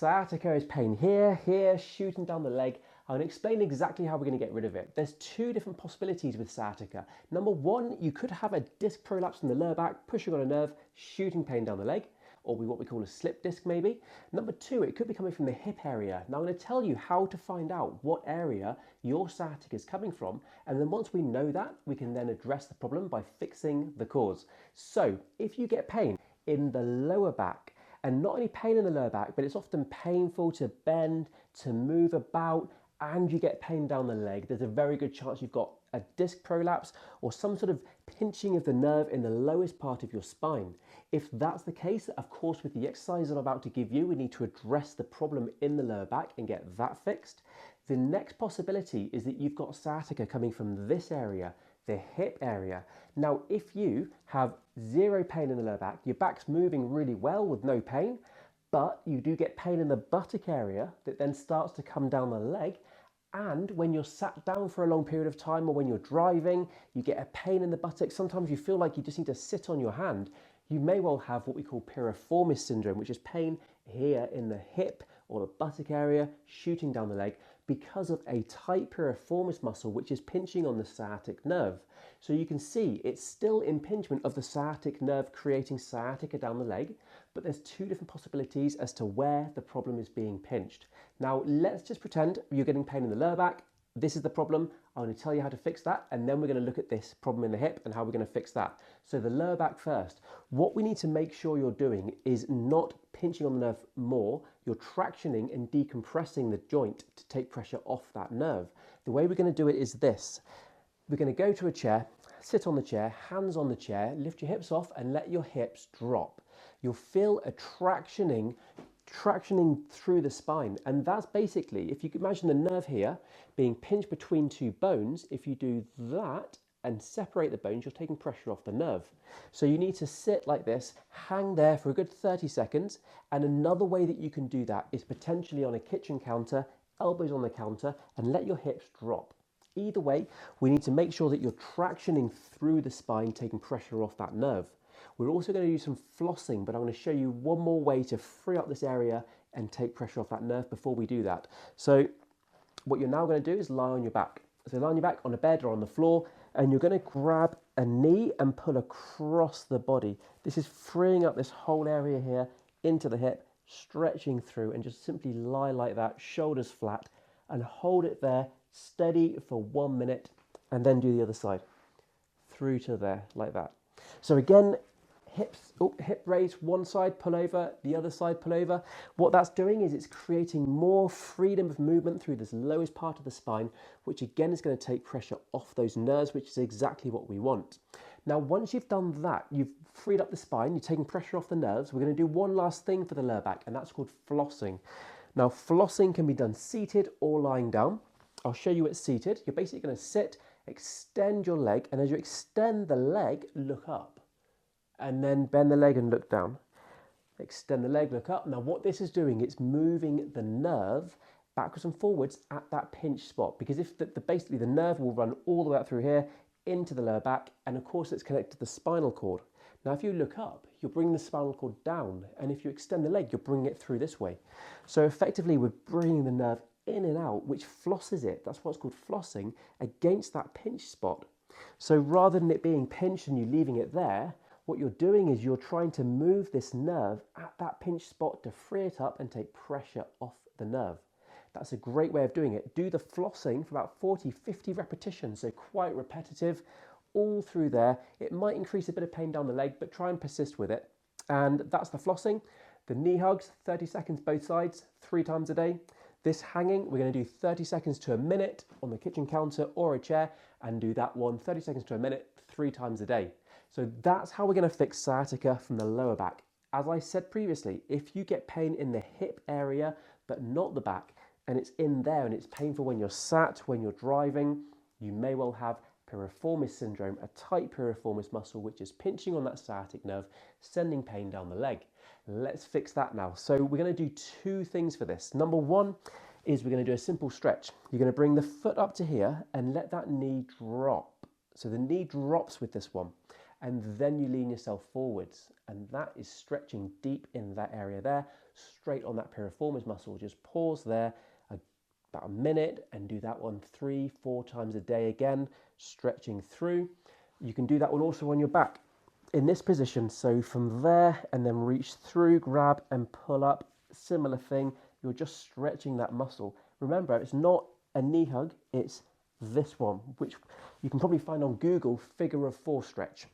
Sciatica is pain here, here, shooting down the leg. I'm going to explain exactly how we're going to get rid of it. There's two different possibilities with sciatica. Number one, you could have a disc prolapse in the lower back, pushing on a nerve, shooting pain down the leg, or what we call a slip disc maybe. Number two, it could be coming from the hip area. Now I'm going to tell you how to find out what area your sciatica is coming from, and then once we know that, we can then address the problem by fixing the cause. So if you get pain in the lower back, and not only pain in the lower back, but it's often painful to bend, to move about, and you get pain down the leg, there's a very good chance you've got a disc prolapse or some sort of pinching of the nerve in the lowest part of your spine. If that's the case, of course, with the exercise I'm about to give you, we need to address the problem in the lower back and get that fixed. The next possibility is that you've got sciatica coming from this area, the hip area. Now, if you have zero pain in the lower back, your back's moving really well with no pain, but you do get pain in the buttock area that then starts to come down the leg, and when you're sat down for a long period of time or when you're driving, you get a pain in the buttock, sometimes you feel like you just need to sit on your hand, you may well have what we call piriformis syndrome, which is pain here in the hip or the buttock area, shooting down the leg, because of a tight piriformis muscle which is pinching on the sciatic nerve. So you can see it's still impingement of the sciatic nerve creating sciatica down the leg, but there's two different possibilities as to where the problem is being pinched. Now let's just pretend you're getting pain in the lower back. This is the problem. I'm going to tell you how to fix that, and then we're going to look at this problem in the hip and how we're going to fix that. So the lower back first. What we need to make sure you're doing is not pinching on the nerve more. You're tractioning and decompressing the joint to take pressure off that nerve. The way we're going to do it is this. We're going to go to a chair, sit on the chair, hands on the chair, lift your hips off and let your hips drop. You'll feel a tractioning through the spine, and that's basically, if you can imagine the nerve here being pinched between two bones, if you do that and separate the bones, you're taking pressure off the nerve. So you need to sit like this, hang there for a good 30 seconds, and another way that you can do that is potentially on a kitchen counter, elbows on the counter, and let your hips drop. Either way, we need to make sure that you're tractioning through the spine, taking pressure off that nerve. We're also going to do some flossing, but I'm going to show you one more way to free up this area and take pressure off that nerve before we do that. So what you're now going to do is lie on your back. So lie on your back on a bed or on the floor, and you're going to grab a knee and pull across the body. This is freeing up this whole area here into the hip, stretching through, and just simply lie like that, shoulders flat, and hold it there steady for 1 minute, and then do the other side through to there like that. So again, hip raise, one side, pull over, the other side, pull over. What that's doing is it's creating more freedom of movement through this lowest part of the spine, which again is going to take pressure off those nerves, which is exactly what we want. Now, once you've done that, you've freed up the spine, you're taking pressure off the nerves, we're going to do one last thing for the lower back, and that's called flossing. Now, flossing can be done seated or lying down. I'll show you it seated. You're basically going to sit, extend your leg, and as you extend the leg, look up. And then bend the leg and look down. Extend the leg, look up. Now what this is doing, it's moving the nerve backwards and forwards at that pinch spot, because if basically the nerve will run all the way up through here into the lower back, and of course it's connected to the spinal cord. Now if you look up, you're bringing the spinal cord down, and if you extend the leg, you're bringing it through this way. So effectively we're bringing the nerve in and out, which flosses it, that's what's called flossing, against that pinch spot. So rather than it being pinched and you leaving it there, what you're doing is you're trying to move this nerve at that pinch spot to free it up and take pressure off the nerve. That's a great way of doing it. Do the flossing for about 40-50 repetitions, so quite repetitive, all through there. It might increase a bit of pain down the leg, but try and persist with it. And that's the flossing. The knee hugs, 30 seconds both sides, 3 times a day. This hanging, we're going to do 30 seconds to a minute on the kitchen counter or a chair, and do that one 30 seconds to a minute 3 times a day. So that's how we're going to fix sciatica from the lower back. As I said previously, if you get pain in the hip area, but not the back, and it's in there and it's painful when you're sat, when you're driving, you may well have piriformis syndrome, a tight piriformis muscle which is pinching on that sciatic nerve, sending pain down the leg. Let's fix that now. So we're going to do 2 things for this. Number 1 is we're going to do a simple stretch. You're going to bring the foot up to here and let that knee drop. So the knee drops with this one. And then you lean yourself forwards, and that is stretching deep in that area there, straight on that piriformis muscle. Just pause there about a minute and do that one 3-4 times a day again, stretching through. You can do that one also on your back in this position. So from there and then reach through, grab and pull up, similar thing. You're just stretching that muscle. Remember, it's not a knee hug, it's this one, which you can probably find on Google, figure of 4 stretch.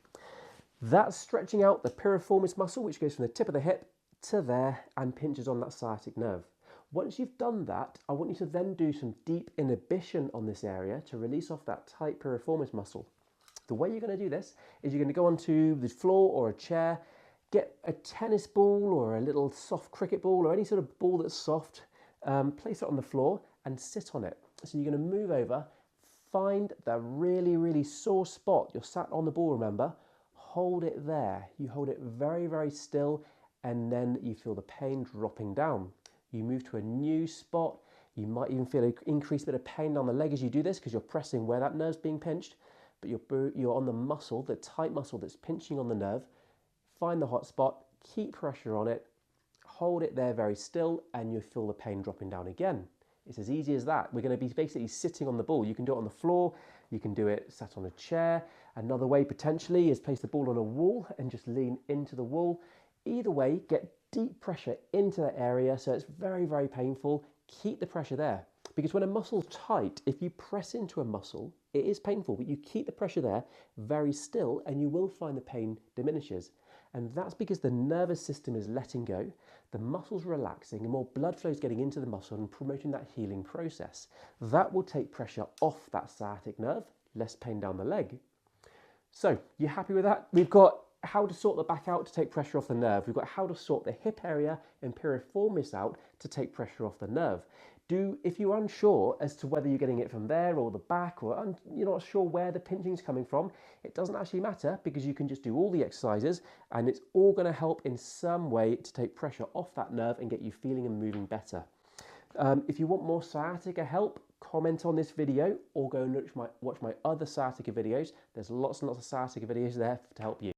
That's stretching out the piriformis muscle, which goes from the tip of the hip to there and pinches on that sciatic nerve. Once you've done that, I want you to then do some deep inhibition on this area to release off that tight piriformis muscle. The way you're going to do this is you're going to go onto the floor or a chair, get a tennis ball or a little soft cricket ball or any sort of ball that's soft, place it on the floor and sit on it. So you're going to move over, find the really, really sore spot. You're sat on the ball, remember? Hold it there. You hold it very, very still, and then you feel the pain dropping down. You move to a new spot. You might even feel an increased bit of pain down the leg as you do this because you're pressing where that nerve's being pinched, but you're on the muscle, the tight muscle that's pinching on the nerve. Find the hot spot, keep pressure on it, hold it there very still, and you feel the pain dropping down again. It's as easy as that. We're going to be basically sitting on the ball. You can do it on the floor, you can do it sat on a chair. Another way potentially is place the ball on a wall and just lean into the wall. Either way, get deep pressure into that area so it's very, very painful. Keep the pressure there. Because when a muscle's tight, if you press into a muscle, it is painful, but you keep the pressure there very still and you will find the pain diminishes. And that's because the nervous system is letting go, the muscle's relaxing, and more blood flow is getting into the muscle and promoting that healing process. That will take pressure off that sciatic nerve, less pain down the leg. So, you happy with that? We've got how to sort the back out to take pressure off the nerve. We've got how to sort the hip area and piriformis out to take pressure off the nerve. If you're unsure as to whether you're getting it from there or the back, or you're not sure where the pinching is coming from, it doesn't actually matter because you can just do all the exercises and it's all going to help in some way to take pressure off that nerve and get you feeling and moving better. If you want more sciatica help, comment on this video or go and watch my other sciatica videos. There's lots and lots of sciatica videos there to help you.